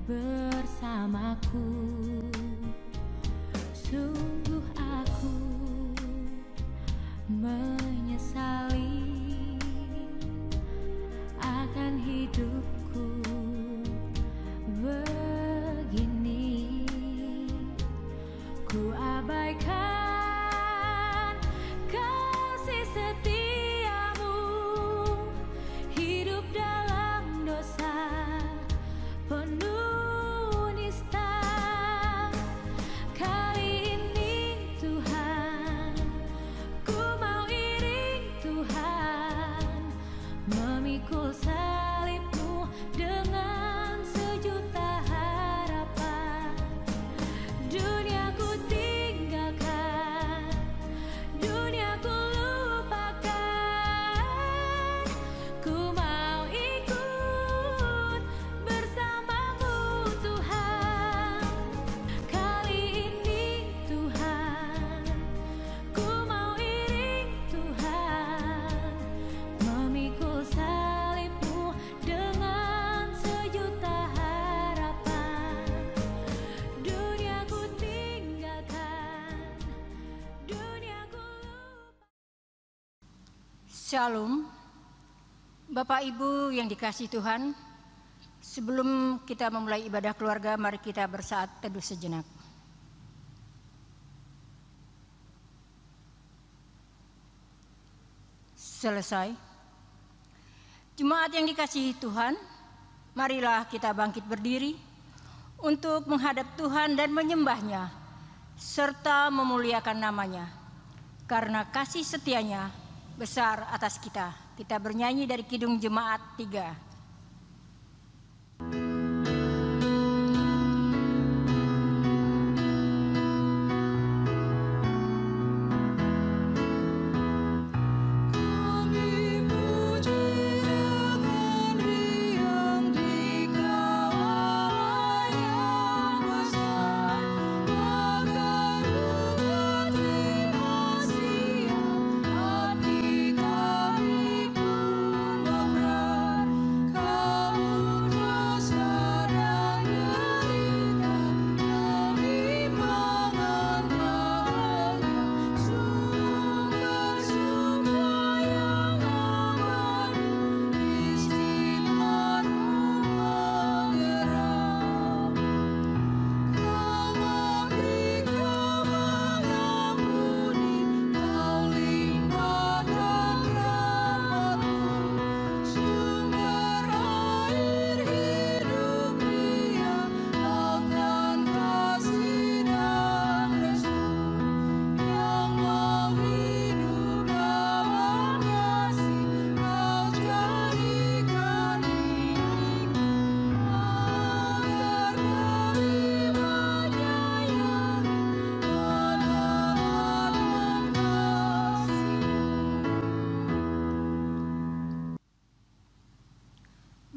bersamaku. Sungguh aku menyesali akan hidupku begini. Ku abaikan kasih setiamu, hidup dalam dosa penuh nista. Kali ini Tuhan, ku mau iring Tuhan, memikul salib-Mu dengan sejuta harapan. Dunia ku tinggalkan, dunia ku lupakan, ku mau ikut bersama-Mu Tuhan. Kali ini Tuhan, ku mau iring Tuhan, memikul salib-Mu dengan sejuta harapan. Dunia ku tinggalkan, dunia ku lupakan. Shalom, Bapak Ibu yang dikasihi Tuhan. Sebelum kita memulai ibadah keluarga, mari kita bersaat teduh sejenak. Selesai. Jemaat yang dikasihi Tuhan, marilah kita bangkit berdiri untuk menghadap Tuhan dan menyembah-Nya serta memuliakan nama-Nya, karena kasih setia-Nya besar atas kita. Kita bernyanyi dari Kidung Jemaat 3.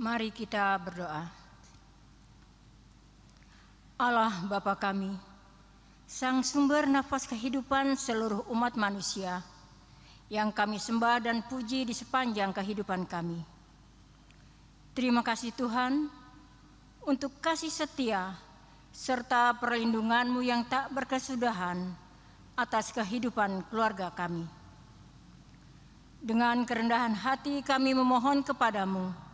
Mari kita berdoa. Allah Bapa kami, Sang sumber nafas kehidupan seluruh umat manusia, yang kami sembah dan puji di sepanjang kehidupan kami. Terima kasih Tuhan untuk kasih setia serta perlindungan-Mu yang tak berkesudahan atas kehidupan keluarga kami. Dengan kerendahan hati kami memohon kepadamu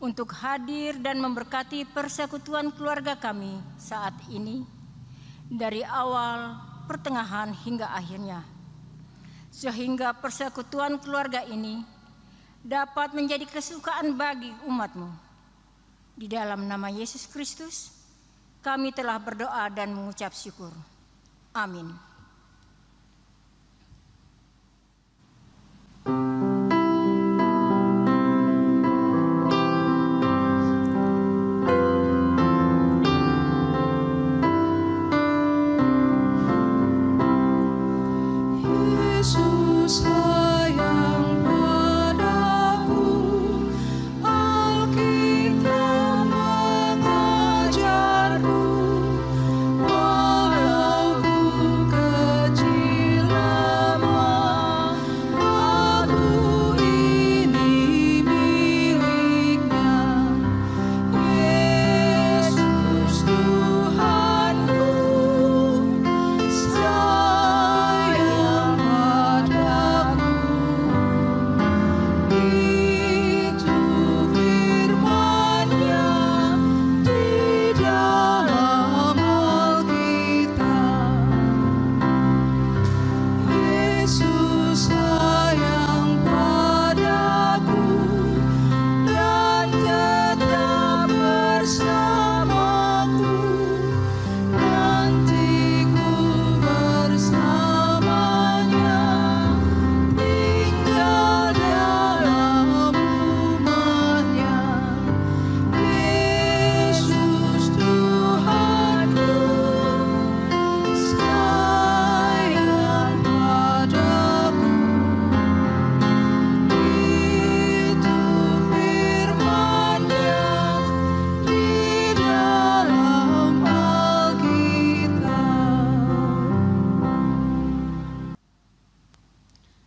untuk hadir dan memberkati persekutuan keluarga kami saat ini, dari awal, pertengahan, hingga akhirnya, sehingga persekutuan keluarga ini dapat menjadi kesukaan bagi umat-Mu. Di dalam nama Yesus Kristus, kami telah berdoa dan mengucap syukur. Amin. Yesus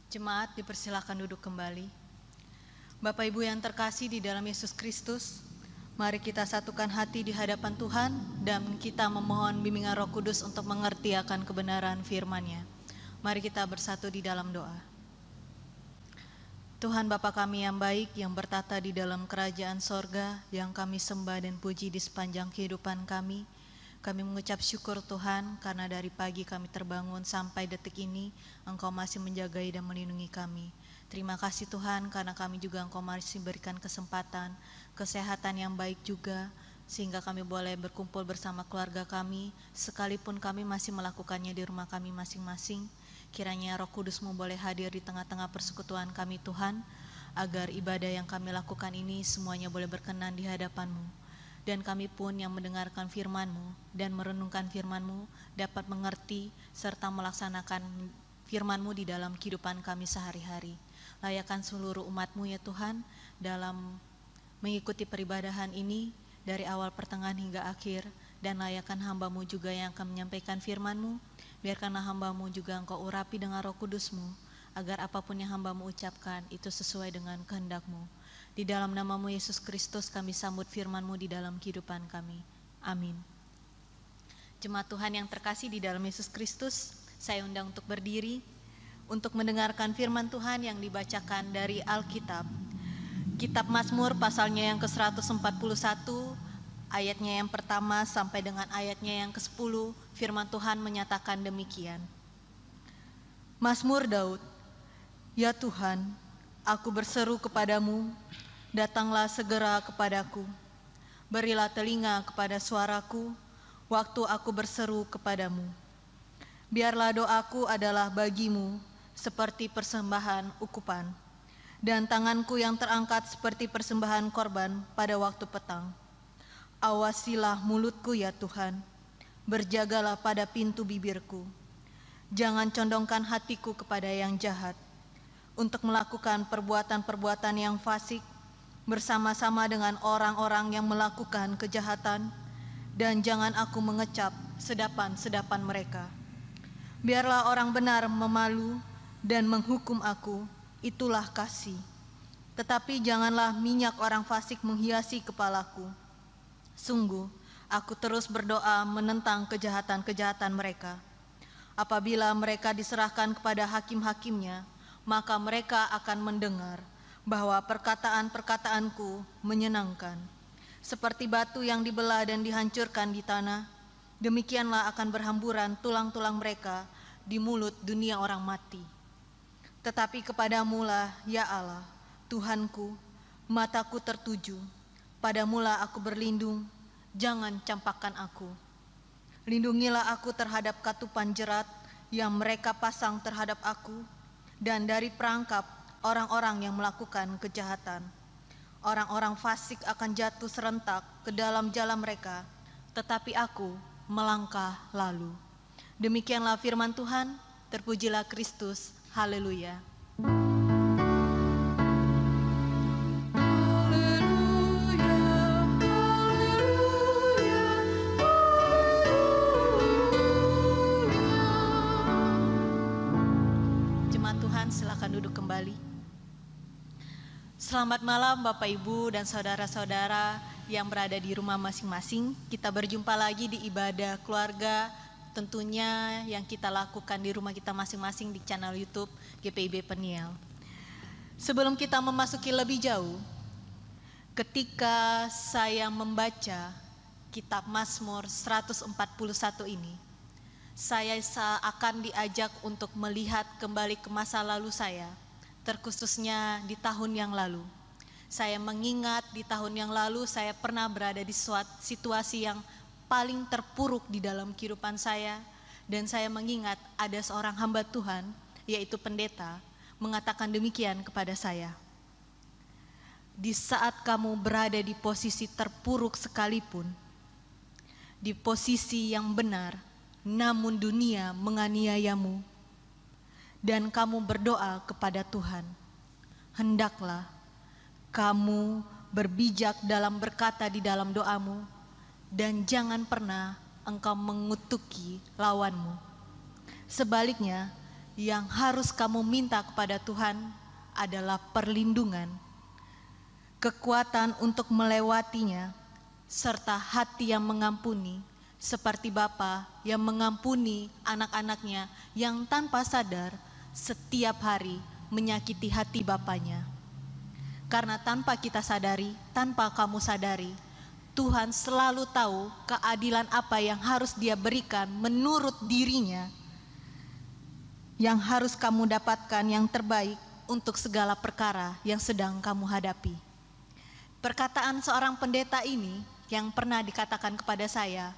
Jemaat dipersilakan duduk kembali. Bapak Ibu yang terkasih di dalam Yesus Kristus, mari kita satukan hati di hadapan Tuhan dan kita memohon bimbingan Roh Kudus untuk mengerti akan kebenaran firman-Nya. Mari kita bersatu di dalam doa. Tuhan Bapa kami yang baik, yang bertata di dalam kerajaan sorga, yang kami sembah dan puji di sepanjang kehidupan kami. Kami mengucap syukur Tuhan, karena dari pagi kami terbangun sampai detik ini, Engkau masih menjagai dan melindungi kami. Terima kasih Tuhan, karena kami juga Engkau masih berikan kesempatan, kesehatan yang baik juga, sehingga kami boleh berkumpul bersama keluarga kami, sekalipun kami masih melakukannya di rumah kami masing-masing. Kiranya Roh Kudus-Mu boleh hadir di tengah-tengah persekutuan kami Tuhan, agar ibadah yang kami lakukan ini semuanya boleh berkenan di hadapan-Mu. Dan kami pun yang mendengarkan firman-Mu dan merenungkan firman-Mu dapat mengerti serta melaksanakan firman-Mu di dalam kehidupan kami sehari-hari. Layakkan seluruh umat-Mu ya Tuhan dalam mengikuti peribadahan ini dari awal pertengahan hingga akhir, dan layakkan hamba-Mu juga yang akan menyampaikan firman-Mu. Biarkanlah hamba-Mu juga Engkau urapi dengan Roh Kudus-Mu, agar apapun yang hamba-Mu ucapkan itu sesuai dengan kehendak-Mu. Di dalam nama-Mu Yesus Kristus kami sambut firman-Mu di dalam kehidupan kami. Amin. Jemaat Tuhan yang terkasih di dalam Yesus Kristus, saya undang untuk berdiri untuk mendengarkan firman Tuhan yang dibacakan dari Alkitab. Kitab Mazmur pasalnya yang ke-141, ayatnya yang pertama sampai dengan ayatnya yang ke-10, firman Tuhan menyatakan demikian. Mazmur Daud. Ya Tuhan, aku berseru kepadamu, datanglah segera kepadaku. Berilah telinga kepada suaraku, waktu aku berseru kepadamu. Biarlah doaku adalah bagimu, seperti persembahan ukupan, dan tanganku yang terangkat seperti persembahan korban pada waktu petang. Awasilah mulutku ya Tuhan, berjagalah pada pintu bibirku. Jangan condongkan hatiku kepada yang jahat, untuk melakukan perbuatan-perbuatan yang fasik, bersama-sama dengan orang-orang yang melakukan kejahatan, dan jangan aku mengecap sedapan-sedapan mereka. Biarlah orang benar memalu dan menghukum aku, itulah kasih. Tetapi janganlah minyak orang fasik menghiasi kepalaku. Sungguh, aku terus berdoa menentang kejahatan-kejahatan mereka. Apabila mereka diserahkan kepada hakim-hakimnya, maka mereka akan mendengar bahwa perkataan-perkataanku menyenangkan. Seperti batu yang dibelah dan dihancurkan di tanah, demikianlah akan berhamburan tulang-tulang mereka di mulut dunia orang mati. Tetapi kepadamu-lah, ya Allah, Tuhanku, mataku tertuju, padamu-lah aku berlindung, jangan campakkan aku. Lindungilah aku terhadap katupan jerat yang mereka pasang terhadap aku, dan dari perangkap orang-orang yang melakukan kejahatan. Orang-orang fasik akan jatuh serentak ke dalam jalan mereka, tetapi aku melangkah lalu. Demikianlah firman Tuhan, terpujilah Kristus, haleluya. Jemaat Tuhan, silakan duduk kembali. Selamat malam Bapak Ibu dan saudara-saudara yang berada di rumah masing-masing. Kita berjumpa lagi di ibadah keluarga, tentunya yang kita lakukan di rumah kita masing-masing di channel YouTube GPIB Peniel. Sebelum kita memasuki lebih jauh, ketika saya membaca kitab Mazmur 141 ini, saya akan diajak untuk melihat kembali ke masa lalu saya, terkhususnya di tahun yang lalu. Saya mengingat di tahun yang lalu saya pernah berada di suatu situasi yang paling terpuruk di dalam kehidupan saya, dan saya mengingat ada seorang hamba Tuhan, yaitu pendeta, mengatakan demikian kepada saya. Di saat kamu berada di posisi terpuruk sekalipun, di posisi yang benar, namun dunia menganiayamu, dan kamu berdoa kepada Tuhan, hendaklah kamu berbijak dalam berkata di dalam doamu, dan jangan pernah engkau mengutuki lawanmu. Sebaliknya, yang harus kamu minta kepada Tuhan adalah perlindungan, kekuatan untuk melewatinya, serta hati yang mengampuni, seperti Bapa yang mengampuni anak-anaknya yang tanpa sadar setiap hari menyakiti hati Bapanya. Karena tanpa kita sadari, tanpa kamu sadari, Tuhan selalu tahu keadilan apa yang harus Dia berikan menurut dirinya, yang harus kamu dapatkan yang terbaik untuk segala perkara yang sedang kamu hadapi. Perkataan seorang pendeta ini yang pernah dikatakan kepada saya,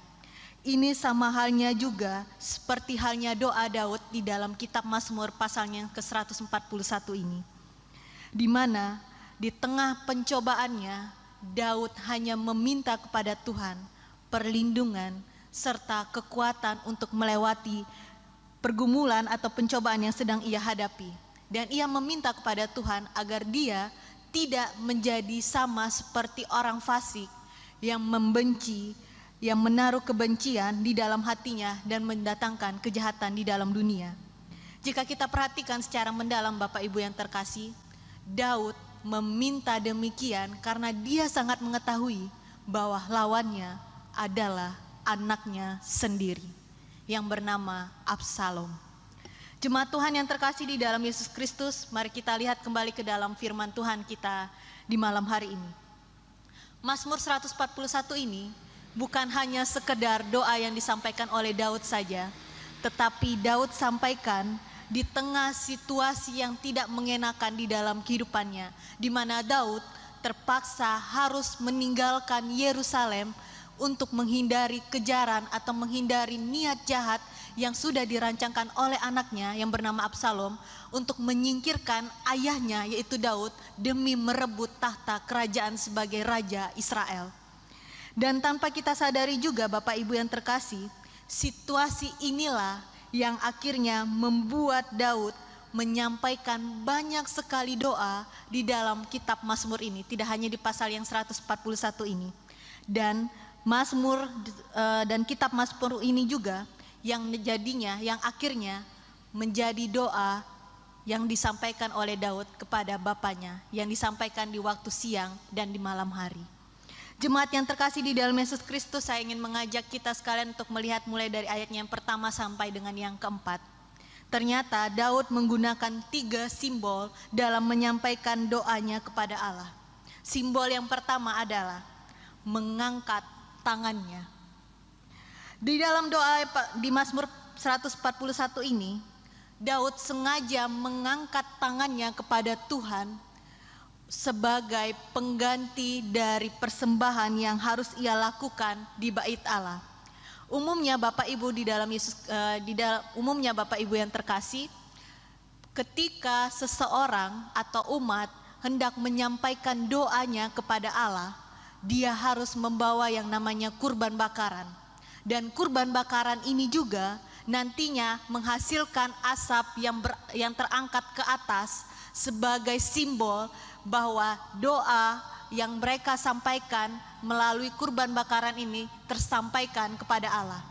ini sama halnya juga seperti halnya doa Daud di dalam kitab Mazmur pasalnya ke-141 ini, di mana di tengah pencobaannya Daud hanya meminta kepada Tuhan perlindungan serta kekuatan untuk melewati pergumulan atau pencobaan yang sedang ia hadapi. Dan ia meminta kepada Tuhan agar dia tidak menjadi sama seperti orang fasik yang membenci, yang menaruh kebencian di dalam hatinya dan mendatangkan kejahatan di dalam dunia. Jika kita perhatikan secara mendalam Bapak Ibu yang terkasih, Daud meminta demikian karena dia sangat mengetahui bahwa lawannya adalah anaknya sendiri yang bernama Absalom. Jemaat Tuhan yang terkasih di dalam Yesus Kristus, mari kita lihat kembali ke dalam firman Tuhan kita di malam hari ini. Mazmur 141 ini bukan hanya sekedar doa yang disampaikan oleh Daud saja, tetapi Daud sampaikan di tengah situasi yang tidak mengenakan di dalam kehidupannya, di mana Daud terpaksa harus meninggalkan Yerusalem untuk menghindari kejaran atau menghindari niat jahat yang sudah dirancangkan oleh anaknya yang bernama Absalom untuk menyingkirkan ayahnya yaitu Daud demi merebut tahta kerajaan sebagai raja Israel. Dan tanpa kita sadari juga Bapak Ibu yang terkasih, situasi inilah yang akhirnya membuat Daud menyampaikan banyak sekali doa di dalam kitab Mazmur ini, tidak hanya di pasal yang 141 ini. Dan Mazmur dan kitab Mazmur ini juga yang jadinya, yang akhirnya menjadi doa yang disampaikan oleh Daud kepada bapaknya, yang disampaikan di waktu siang dan di malam hari. Jemaat yang terkasih di dalam Yesus Kristus, saya ingin mengajak kita sekalian untuk melihat mulai dari ayatnya yang pertama sampai dengan yang keempat. Ternyata Daud menggunakan 3 simbol dalam menyampaikan doanya kepada Allah. Simbol yang pertama adalah mengangkat tangannya. Di dalam doa di Mazmur 141 ini, Daud sengaja mengangkat tangannya kepada Tuhan sebagai pengganti dari persembahan yang harus ia lakukan di bait Allah. Umumnya Bapak Ibu umumnya Bapak Ibu yang terkasih, ketika seseorang atau umat hendak menyampaikan doanya kepada Allah, dia harus membawa yang namanya kurban bakaran. Dan kurban bakaran ini juga nantinya menghasilkan asap yang terangkat ke atas sebagai simbol bahwa doa yang mereka sampaikan melalui kurban bakaran ini tersampaikan kepada Allah.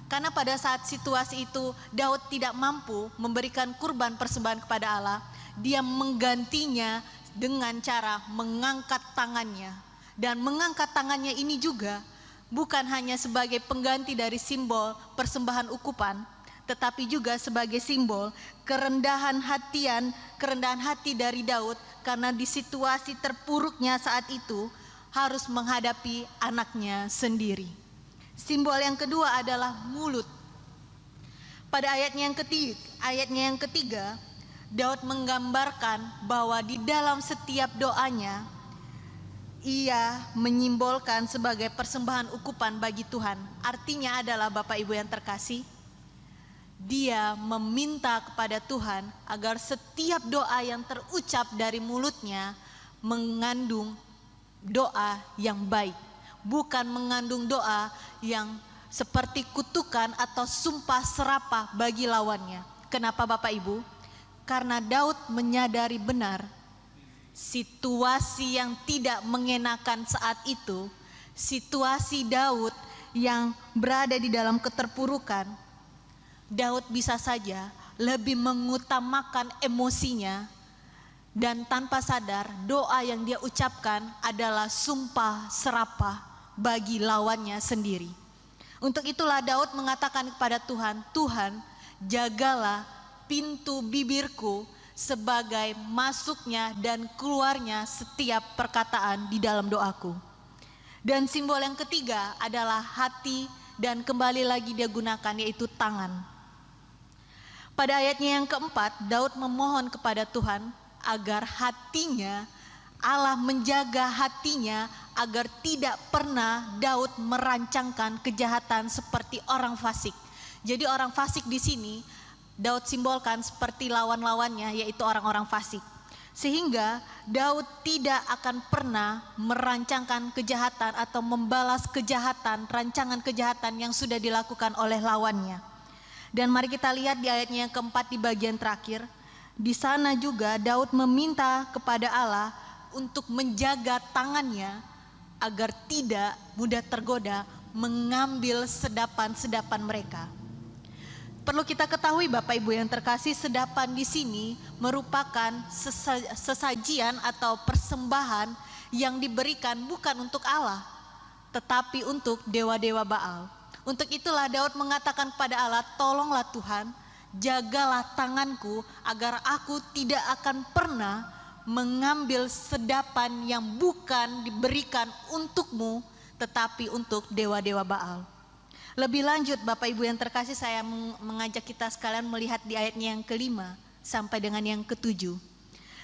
Karena pada saat situasi itu Daud tidak mampu memberikan kurban persembahan kepada Allah, dia menggantinya dengan cara mengangkat tangannya. Dan mengangkat tangannya ini juga bukan hanya sebagai pengganti dari simbol persembahan ukupan, tetapi juga sebagai simbol kerendahan hati dari Daud, karena di situasi terpuruknya saat itu harus menghadapi anaknya sendiri. Simbol yang kedua adalah mulut. Pada ayatnya yang ketiga, Daud menggambarkan bahwa di dalam setiap doanya ia menyimbolkan sebagai persembahan ukupan bagi Tuhan. Artinya adalah Bapak Ibu yang terkasih, dia meminta kepada Tuhan agar setiap doa yang terucap dari mulutnya mengandung doa yang baik, bukan mengandung doa yang seperti kutukan atau sumpah serapah bagi lawannya. Kenapa Bapak Ibu? Karena Daud menyadari benar situasi yang tidak mengenakan saat itu, situasi Daud yang berada di dalam keterpurukan. Daud bisa saja lebih mengutamakan emosinya, dan tanpa sadar doa yang dia ucapkan adalah sumpah serapah bagi lawannya sendiri. Untuk itulah Daud mengatakan kepada Tuhan, Tuhan, jagalah pintu bibirku sebagai masuknya dan keluarnya setiap perkataan di dalam doaku. Dan simbol yang ketiga adalah hati, dan kembali lagi dia gunakan, yaitu tangan. Pada ayatnya yang keempat, Daud memohon kepada Tuhan agar hatinya, Allah menjaga hatinya agar tidak pernah Daud merancangkan kejahatan seperti orang fasik. Jadi orang fasik di sini Daud simbolkan seperti lawan-lawannya, yaitu orang-orang fasik. Sehingga Daud tidak akan pernah merancangkan kejahatan atau membalas kejahatan, rancangan kejahatan yang sudah dilakukan oleh lawannya. Dan mari kita lihat di ayatnya yang keempat di bagian terakhir. Di sana juga Daud meminta kepada Allah untuk menjaga tangannya agar tidak mudah tergoda mengambil sedapan-sedapan mereka. Perlu kita ketahui Bapak Ibu yang terkasih, sedapan di sini merupakan sesajian atau persembahan yang diberikan bukan untuk Allah, tetapi untuk dewa-dewa Baal. Untuk itulah Daud mengatakan kepada Allah, tolonglah Tuhan, jagalah tanganku agar aku tidak akan pernah mengambil sedapan yang bukan diberikan untukmu, tetapi untuk dewa-dewa Baal. Lebih lanjut Bapak Ibu yang terkasih, saya mengajak kita sekalian melihat di ayatnya yang kelima sampai dengan yang ketujuh.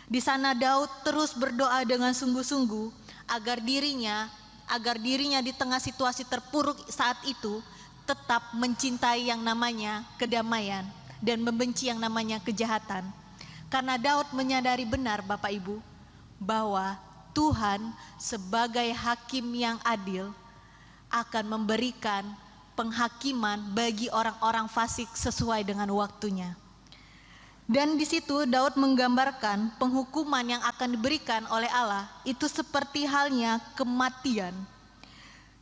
Di sana Daud terus berdoa dengan sungguh-sungguh agar dirinya di tengah situasi terpuruk saat itu tetap mencintai yang namanya kedamaian dan membenci yang namanya kejahatan. Karena Daud menyadari benar Bapak Ibu bahwa Tuhan sebagai hakim yang adil akan memberikan penghakiman bagi orang-orang fasik sesuai dengan waktunya. Dan di situ Daud menggambarkan penghukuman yang akan diberikan oleh Allah itu seperti halnya kematian.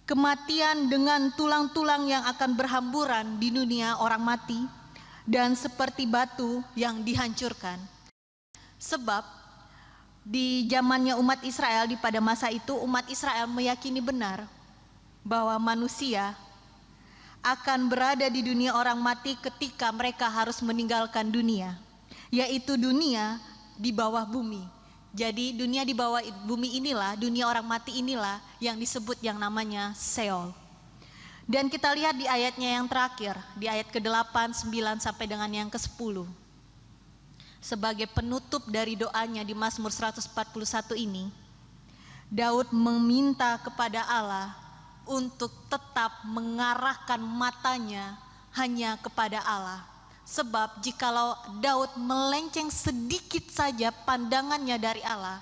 Kematian dengan tulang-tulang yang akan berhamburan di dunia orang mati, dan seperti batu yang dihancurkan. Sebab di zamannya umat Israel pada masa itu, umat Israel meyakini benar bahwa manusia akan berada di dunia orang mati ketika mereka harus meninggalkan dunia, yaitu dunia di bawah bumi. Jadi dunia di bawah bumi inilah, dunia orang mati inilah yang disebut yang namanya Sheol. Dan kita lihat di ayatnya yang terakhir, di ayat ke-8, 9 sampai dengan yang ke-10. Sebagai penutup dari doanya di Mazmur 141 ini, Daud meminta kepada Allah untuk tetap mengarahkan matanya hanya kepada Allah. Sebab jikalau Daud melenceng sedikit saja pandangannya dari Allah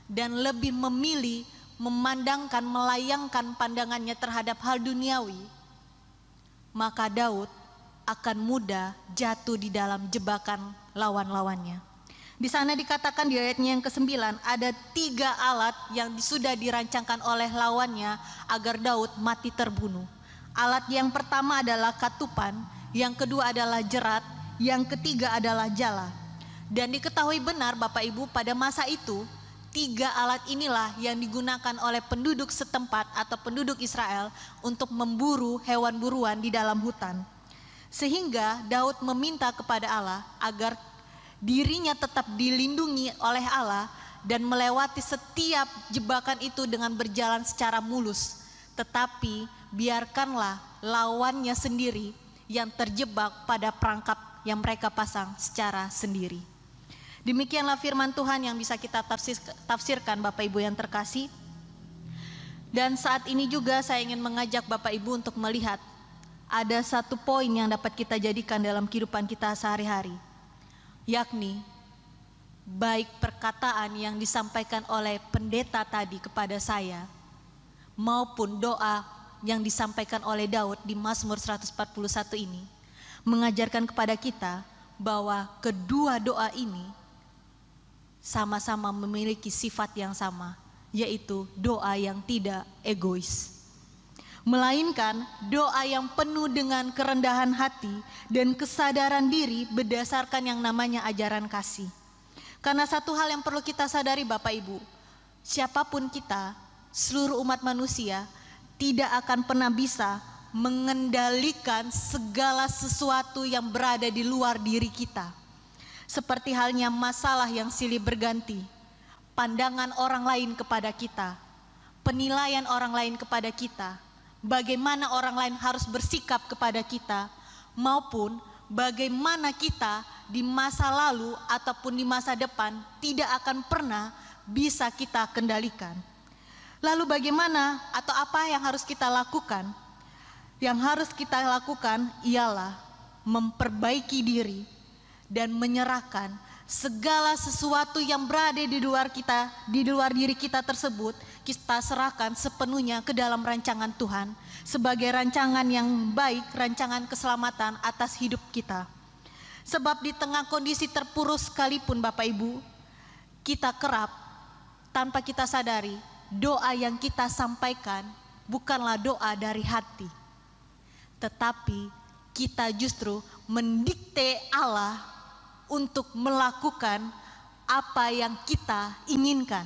dan lebih memilih memandangkan, melayangkan pandangannya terhadap hal duniawi, maka Daud akan mudah jatuh di dalam jebakan lawan-lawannya. Di sana dikatakan di ayatnya yang ke-9, ada 3 alat yang sudah dirancangkan oleh lawannya agar Daud mati terbunuh. Alat yang pertama adalah katupan, yang kedua adalah jerat, yang ketiga adalah jala. Dan diketahui benar Bapak Ibu, pada masa itu 3 alat inilah yang digunakan oleh penduduk setempat atau penduduk Israel untuk memburu hewan buruan di dalam hutan. Sehingga Daud meminta kepada Allah agar dirinya tetap dilindungi oleh Allah dan melewati setiap jebakan itu dengan berjalan secara mulus. Tetapi biarkanlah lawannya sendiri yang terjebak pada perangkap yang mereka pasang secara sendiri. Demikianlah firman Tuhan yang bisa kita tafsirkan Bapak Ibu yang terkasih. Dan saat ini juga saya ingin mengajak Bapak Ibu untuk melihat ada satu poin yang dapat kita jadikan dalam kehidupan kita sehari-hari, yakni baik perkataan yang disampaikan oleh pendeta tadi kepada saya maupun doa yang disampaikan oleh Daud di Mazmur 141 ini mengajarkan kepada kita bahwa kedua doa ini sama-sama memiliki sifat yang sama, yaitu doa yang tidak egois. melainkan doa yang penuh dengan kerendahan hati dan kesadaran diri berdasarkan yang namanya ajaran kasih. Karena satu hal yang perlu kita sadari Bapak Ibu, siapapun kita, seluruh umat manusia tidak akan pernah bisa mengendalikan segala sesuatu yang berada di luar diri kita. Seperti halnya masalah yang silih berganti, pandangan orang lain kepada kita, penilaian orang lain kepada kita, bagaimana orang lain harus bersikap kepada kita, maupun bagaimana kita di masa lalu ataupun di masa depan tidak akan pernah bisa kita kendalikan. Lalu bagaimana atau apa yang harus kita lakukan? Yang harus kita lakukan ialah memperbaiki diri dan menyerahkan segala sesuatu yang berada di luar kita, di luar diri kita tersebut, kita serahkan sepenuhnya ke dalam rancangan Tuhan sebagai rancangan yang baik, rancangan keselamatan atas hidup kita. Sebab di tengah kondisi terpuruk sekalipun Bapak Ibu, kita kerap tanpa kita sadari, doa yang kita sampaikan bukanlah doa dari hati, tetapi kita justru mendikte Allah untuk melakukan apa yang kita inginkan.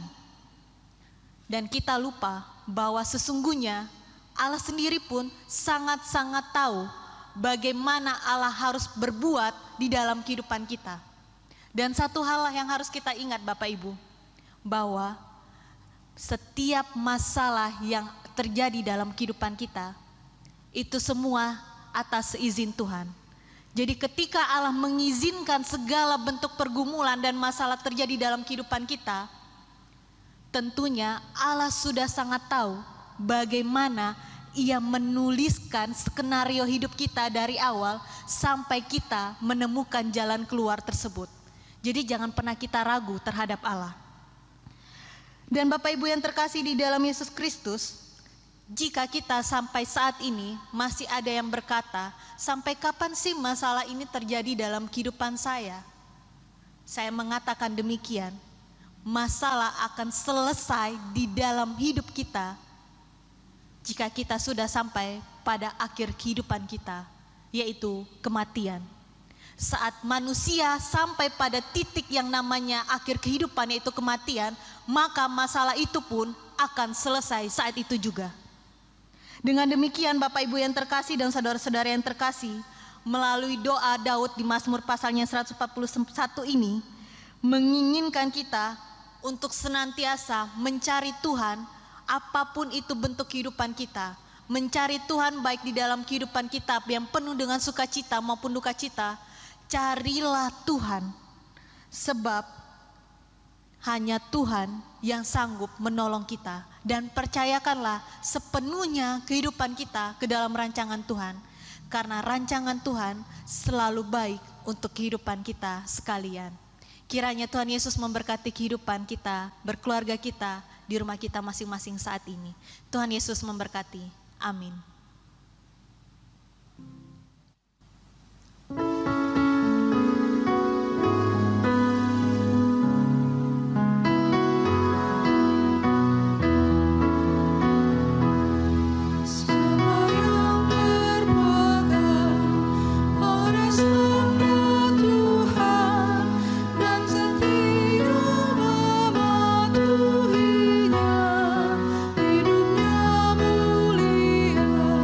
Dan kita lupa bahwa sesungguhnya Allah sendiri pun sangat-sangat tahu bagaimana Allah harus berbuat di dalam kehidupan kita. Dan satu hal yang harus kita ingat Bapak Ibu, bahwa setiap masalah yang terjadi dalam kehidupan kita, itu semua atas izin Tuhan. Jadi ketika Allah mengizinkan segala bentuk pergumulan dan masalah terjadi dalam kehidupan kita, tentunya Allah sudah sangat tahu bagaimana Ia menuliskan skenario hidup kita dari awal sampai kita menemukan jalan keluar tersebut. Jadi jangan pernah kita ragu terhadap Allah. Dan Bapak Ibu yang terkasih di dalam Yesus Kristus, jika kita sampai saat ini masih ada yang berkata, sampai kapan sih masalah ini terjadi dalam kehidupan saya? Saya mengatakan demikian, masalah akan selesai di dalam hidup kita jika kita sudah sampai pada akhir kehidupan kita, yaitu kematian. Saat manusia sampai pada titik yang namanya akhir kehidupan, yaitu kematian, maka masalah itu pun akan selesai saat itu juga. Dengan demikian Bapak Ibu yang terkasih dan saudara-saudara yang terkasih, melalui doa Daud di Mazmur pasalnya 141 ini, menginginkan kita untuk senantiasa mencari Tuhan apapun itu bentuk kehidupan kita. Mencari Tuhan baik di dalam kehidupan kita yang penuh dengan sukacita maupun duka cita. Carilah Tuhan, sebab hanya Tuhan yang sanggup menolong kita. Dan percayakanlah sepenuhnya kehidupan kita ke dalam rancangan Tuhan, karena rancangan Tuhan selalu baik untuk kehidupan kita sekalian. Kiranya Tuhan Yesus memberkati kehidupan kita, berkeluarga kita, di rumah kita masing-masing saat ini. Tuhan Yesus memberkati. Amin. Hidupnya mulia.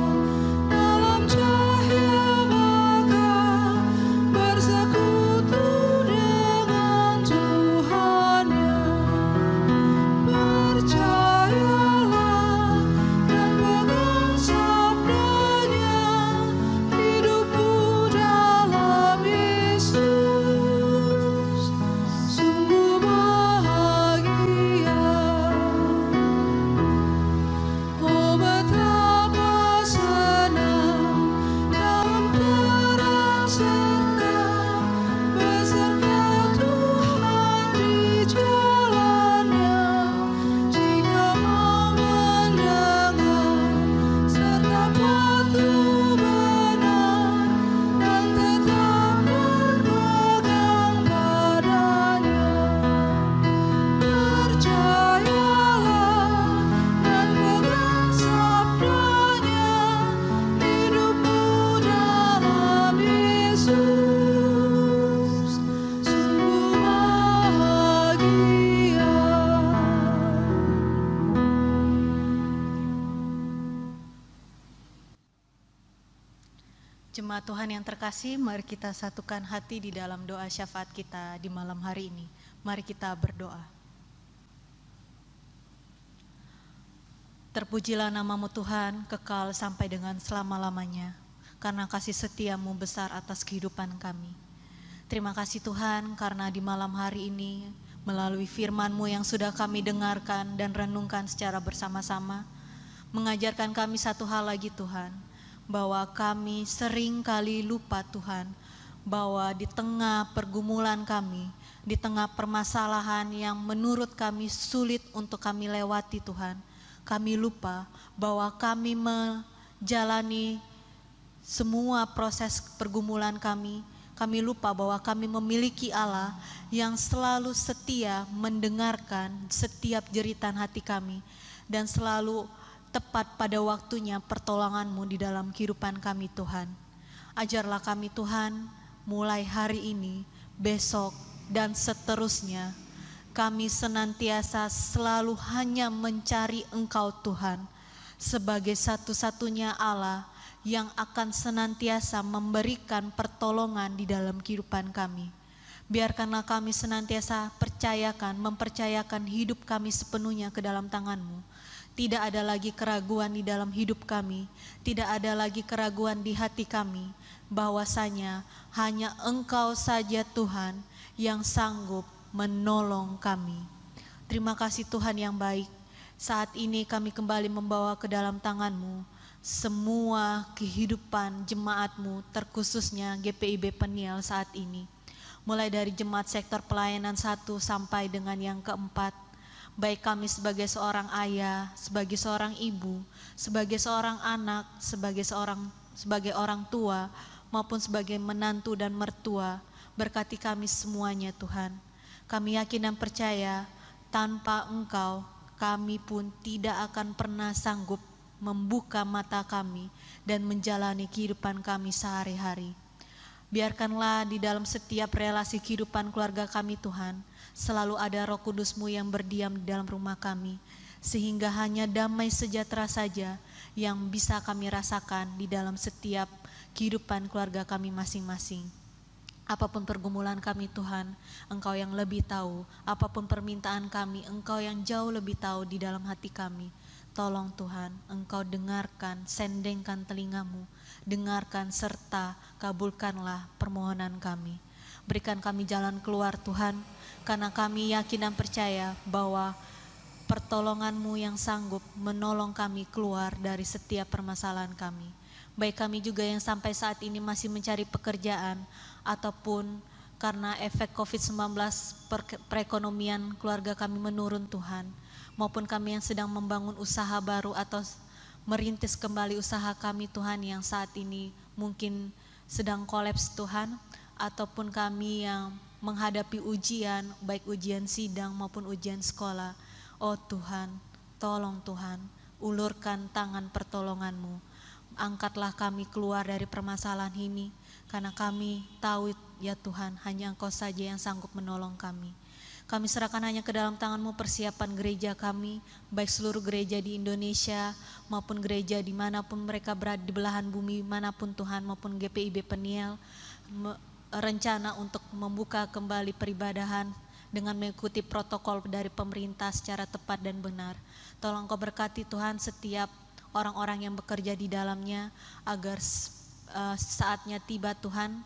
Jemaat Tuhan yang terkasih, mari kita satukan hati di dalam doa syafaat kita di malam hari ini. Mari kita berdoa. Terpujilah nama-Mu Tuhan, kekal sampai dengan selama-lamanya, karena kasih setia-Mu besar atas kehidupan kami. Terima kasih Tuhan, karena di malam hari ini, melalui firman-Mu yang sudah kami dengarkan dan renungkan secara bersama-sama, mengajarkan kami satu hal lagi Tuhan, bahwa kami sering kali lupa Tuhan, bahwa di tengah pergumulan kami, di tengah permasalahan yang menurut kami sulit untuk kami lewati Tuhan, kami lupa bahwa kami menjalani semua proses pergumulan kami lupa bahwa kami memiliki Allah yang selalu setia mendengarkan setiap jeritan hati kami dan selalu tepat pada waktunya pertolongan-Mu di dalam kehidupan kami Tuhan. Ajarlah kami Tuhan, mulai hari ini, besok, dan seterusnya, kami senantiasa selalu hanya mencari Engkau Tuhan, sebagai satu-satunya Allah yang akan senantiasa memberikan pertolongan di dalam kehidupan kami. Biarkanlah kami senantiasa mempercayakan hidup kami sepenuhnya ke dalam tangan-Mu. Tidak ada lagi keraguan di dalam hidup kami, tidak ada lagi keraguan di hati kami, bahwasanya hanya Engkau saja Tuhan yang sanggup menolong kami. Terima kasih Tuhan yang baik, saat ini kami kembali membawa ke dalam tangan-Mu semua kehidupan jemaat-Mu, terkhususnya GPIB Peniel saat ini. Mulai dari jemaat sektor pelayanan 1 sampai dengan yang keempat, baik kami sebagai seorang ayah, sebagai seorang ibu, sebagai seorang anak, sebagai orang tua, maupun sebagai menantu dan mertua, berkati kami semuanya Tuhan. Kami yakin dan percaya, tanpa Engkau, kami pun tidak akan pernah sanggup membuka mata kami dan menjalani kehidupan kami sehari-hari. Biarkanlah di dalam setiap relasi kehidupan keluarga kami Tuhan, selalu ada Roh Kudus-Mu yang berdiam di dalam rumah kami, sehingga hanya damai sejahtera saja yang bisa kami rasakan di dalam setiap kehidupan keluarga kami masing-masing. Apapun pergumulan kami Tuhan, Engkau yang lebih tahu. Apapun permintaan kami, Engkau yang jauh lebih tahu di dalam hati kami. Tolong Tuhan, Engkau dengarkan, sendengkan telinga-Mu, dengarkan serta kabulkanlah permohonan kami. Berikan kami jalan keluar Tuhan, karena kami yakin dan percaya bahwa pertolongan-Mu yang sanggup menolong kami keluar dari setiap permasalahan kami. Baik kami juga yang sampai saat ini masih mencari pekerjaan, ataupun karena efek COVID-19 perekonomian keluarga kami menurun Tuhan, maupun kami yang sedang membangun usaha baru atau merintis kembali usaha kami Tuhan yang saat ini mungkin sedang kolaps Tuhan, ataupun kami yang menghadapi ujian, baik ujian sidang maupun ujian sekolah. Oh Tuhan, tolong Tuhan, ulurkan tangan pertolongan-Mu. Angkatlah kami keluar dari permasalahan ini, karena kami tahu ya Tuhan, hanya Engkau saja yang sanggup menolong kami. Kami serahkan hanya ke dalam tangan-Mu persiapan gereja kami, baik seluruh gereja di Indonesia maupun gereja dimanapun mereka berada di belahan bumi manapun Tuhan, maupun GPIB Peniel, rencana untuk membuka kembali peribadahan dengan mengikuti protokol dari pemerintah secara tepat dan benar. Tolong Kau berkati Tuhan setiap orang-orang yang bekerja di dalamnya, agar saatnya tiba Tuhan,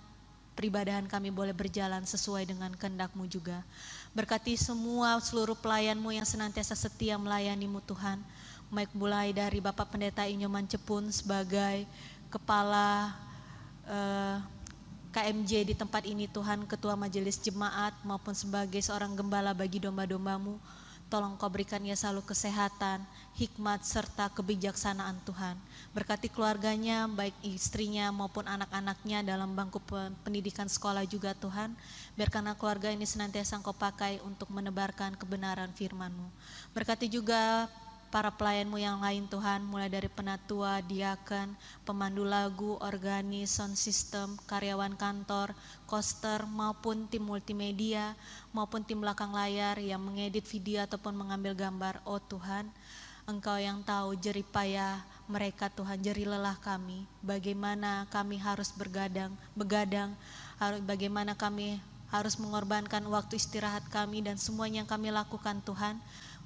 peribadahan kami boleh berjalan sesuai dengan kehendak-Mu juga. Berkati semua seluruh pelayan-Mu yang senantiasa setia melayani-Mu Tuhan, baik mulai dari Bapak Pendeta Inyoman Cepun sebagai Kepala KMJ di tempat ini Tuhan, Ketua Majelis Jemaat, maupun sebagai seorang gembala bagi domba-domba-Mu. Tolong Kau berikan ia selalu kesehatan, hikmat, serta kebijaksanaan Tuhan. Berkati keluarganya, baik istrinya maupun anak-anaknya dalam bangku pendidikan sekolah juga Tuhan. Biarkanlah keluarga ini senantiasa Engkau pakai untuk menebarkan kebenaran firman-Mu. Berkati juga para pelayan-Mu yang lain Tuhan, mulai dari penatua, diaken, pemandu lagu, organis, sound system, karyawan kantor, koster, maupun tim multimedia, maupun tim belakang layar yang mengedit video ataupun mengambil gambar. Oh Tuhan, Engkau yang tahu jerih payah mereka Tuhan, jerih lelah kami. Bagaimana kami harus begadang, bagaimana kami harus mengorbankan waktu istirahat kami dan semuanya yang kami lakukan Tuhan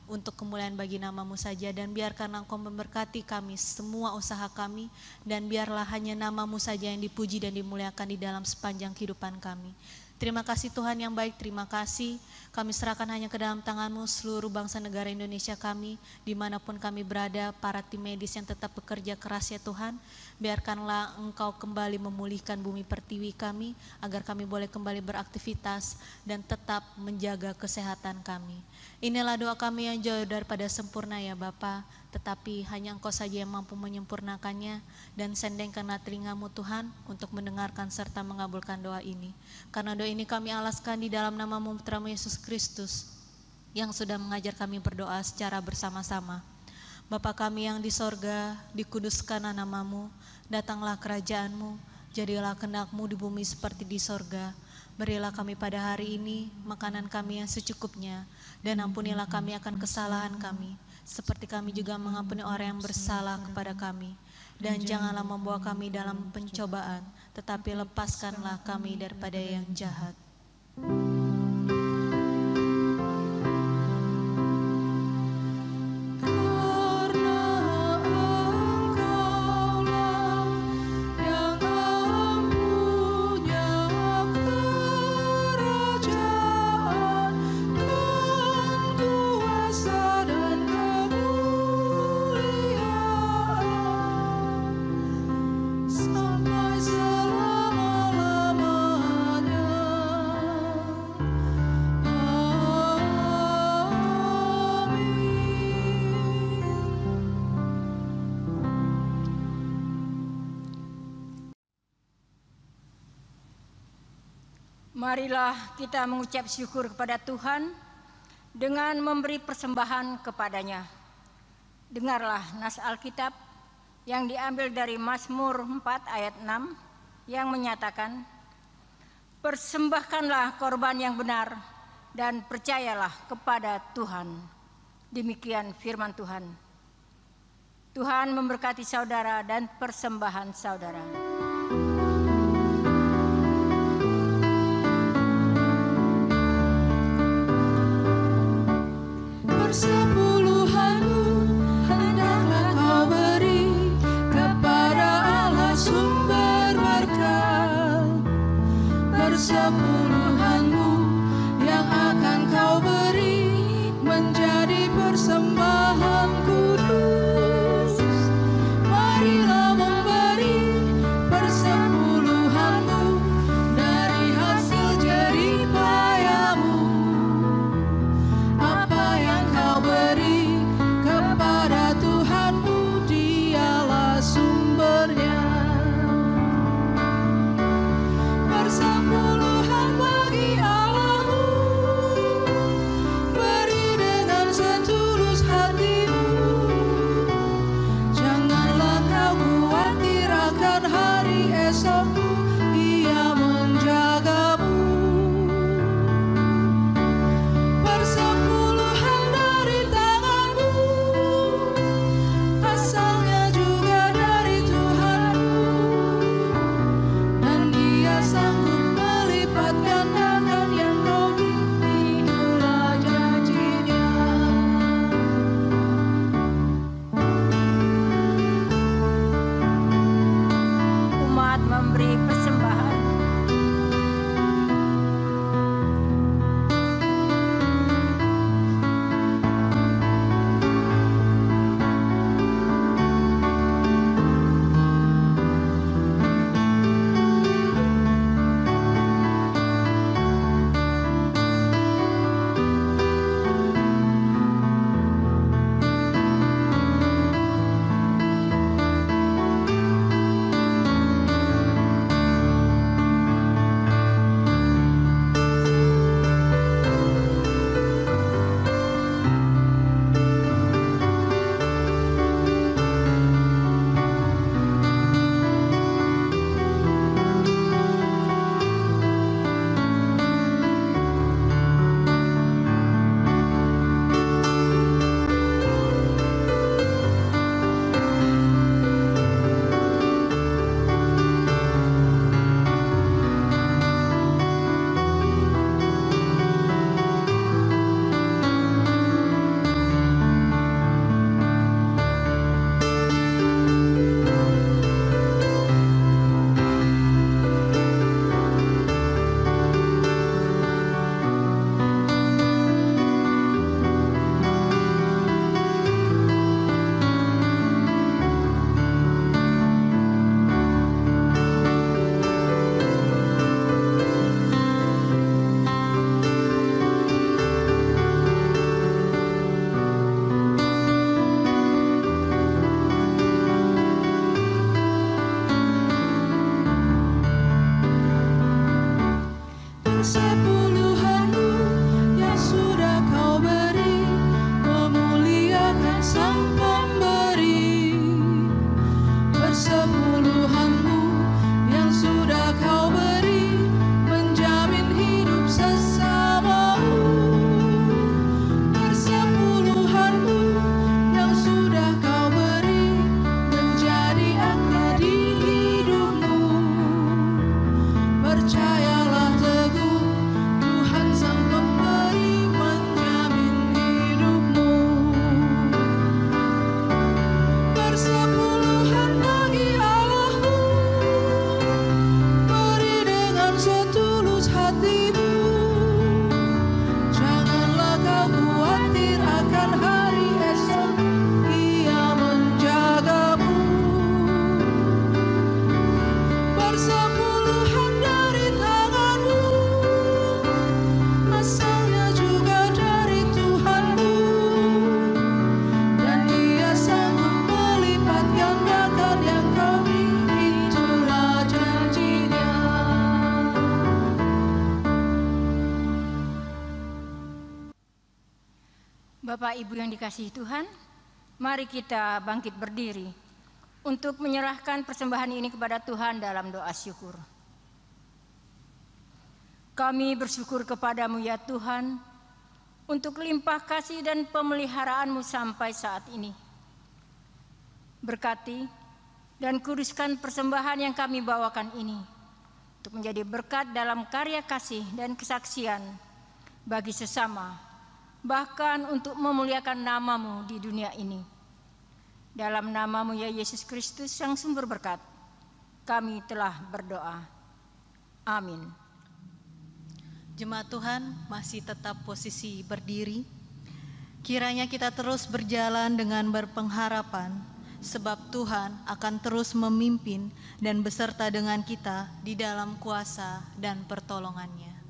untuk kemuliaan bagi nama-Mu saja. Dan biarkan Engkau memberkati kami, semua usaha kami, dan biarlah hanya nama-Mu saja yang dipuji dan dimuliakan di dalam sepanjang kehidupan kami. Terima kasih Tuhan yang baik, terima kasih. Kami serahkan hanya ke dalam tangan-Mu seluruh bangsa negara Indonesia kami, dimanapun kami berada, para tim medis yang tetap bekerja keras ya Tuhan. Biarkanlah Engkau kembali memulihkan bumi pertiwi kami, agar kami boleh kembali beraktivitas dan tetap menjaga kesehatan kami. Inilah doa kami yang jauh daripada sempurna ya Bapa, tetapi hanya Engkau saja yang mampu menyempurnakannya, dan sendengkanlah telinga-Mu Tuhan untuk mendengarkan serta mengabulkan doa ini. Karena doa ini kami alaskan di dalam nama-Mu Putra-Mu Yesus Kristus yang sudah mengajar kami berdoa secara bersama-sama. Bapa kami yang di sorga, dikuduskanlah nama-Mu, datanglah kerajaan-Mu, jadilah kehendak-Mu di bumi seperti di sorga. Berilah kami pada hari ini makanan kami yang secukupnya, dan ampunilah kami akan kesalahan kami, seperti kami juga mengampuni orang yang bersalah kepada kami. Dan janganlah membawa kami dalam pencobaan, tetapi lepaskanlah kami daripada yang jahat. Marilah kita mengucap syukur kepada Tuhan dengan memberi persembahan kepadanya. Dengarlah nas Alkitab yang diambil dari Mazmur 4 ayat 6 yang menyatakan, persembahkanlah korban yang benar dan percayalah kepada Tuhan. Demikian firman Tuhan. Tuhan memberkati saudara dan persembahan saudara. Persepuluhanmu hendaklah kau beri kepada Allah sumber berkat. Persepuluhanmu yang akan kau beri menjadi persembahan kudus. Marilah memberi Bapak Ibu yang dikasihi Tuhan, mari kita bangkit berdiri untuk menyerahkan persembahan ini kepada Tuhan dalam doa syukur. Kami bersyukur kepadamu ya Tuhan, untuk limpah kasih dan pemeliharaanmu sampai saat ini. Berkati dan kuduskan persembahan yang kami bawakan ini, untuk menjadi berkat dalam karya kasih dan kesaksian bagi sesama, bahkan untuk memuliakan namamu di dunia ini. Dalam namamu ya Yesus Kristus yang sumber berkat, kami telah berdoa. Amin. Jemaat Tuhan masih tetap posisi berdiri. Kiranya kita terus berjalan dengan berpengharapan, sebab Tuhan akan terus memimpin dan beserta dengan kita di dalam kuasa dan pertolongannya.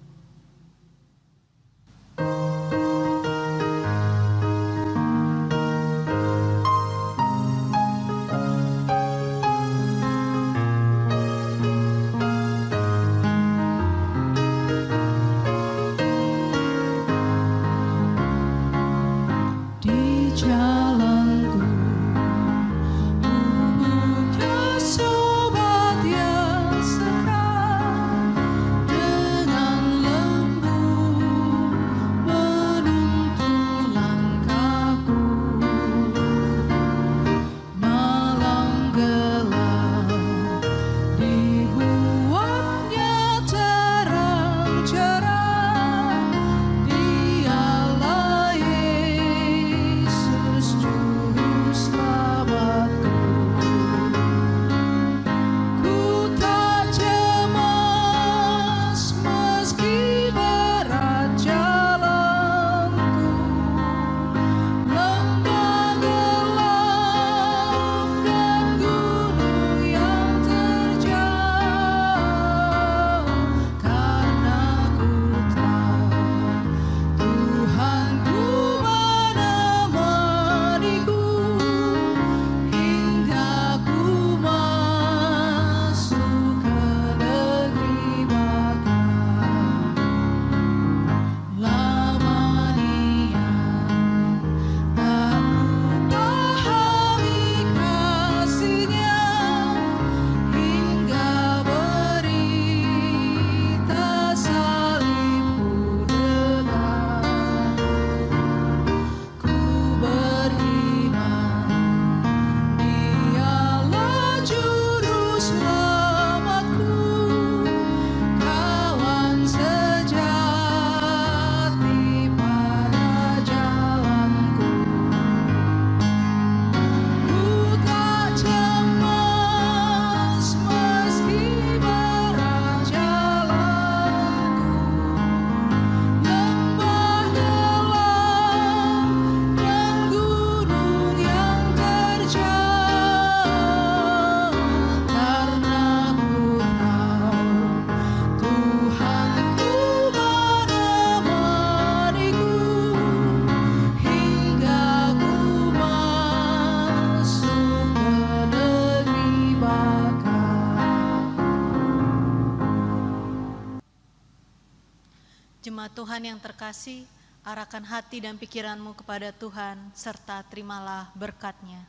Jemaat Tuhan yang terkasih, arahkan hati dan pikiranmu kepada Tuhan, serta terimalah berkat-Nya.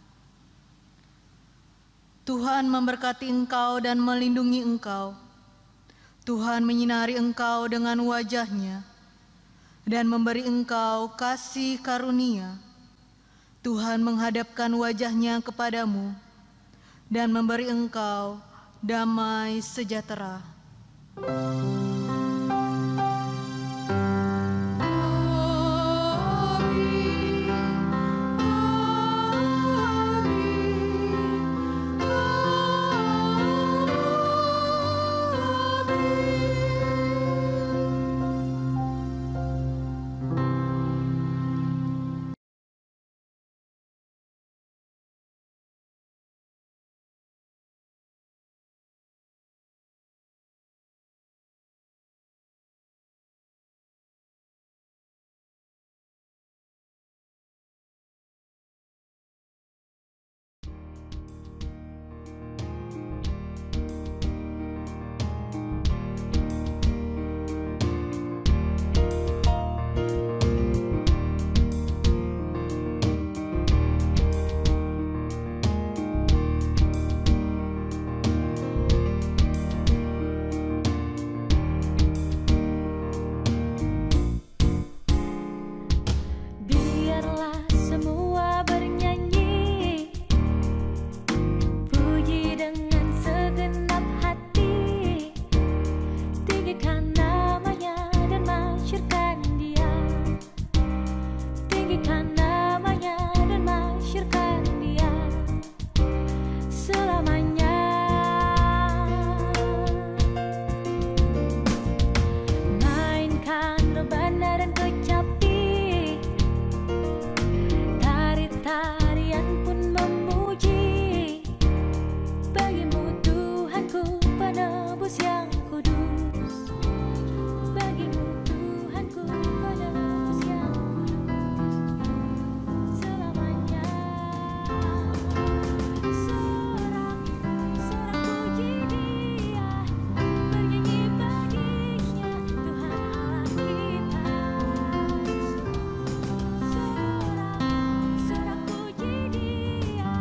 Tuhan memberkati engkau dan melindungi engkau. Tuhan menyinari engkau dengan wajah-Nya dan memberi engkau kasih karunia. Tuhan menghadapkan wajah-Nya kepadamu dan memberi engkau damai sejahtera. tinggikan namanya dan masyurkan dia selamanya. Mainkan rebana dan kecapi, tari-tarian pun memuji. Bagimu Tuhanku penebus yang kudus, bagimu Tuhanku penebus yang kudus selamanya. Sorak puji Dia, bernyanyi baginya Tuhan Allah kita. Sorak puji Dia,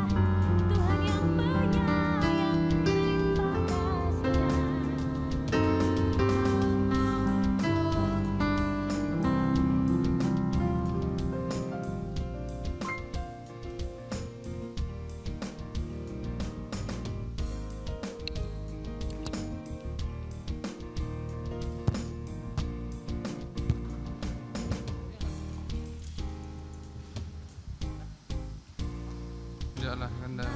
Tuhan yang penyayang berlimpah kasih-Nya. Biarlah kehendak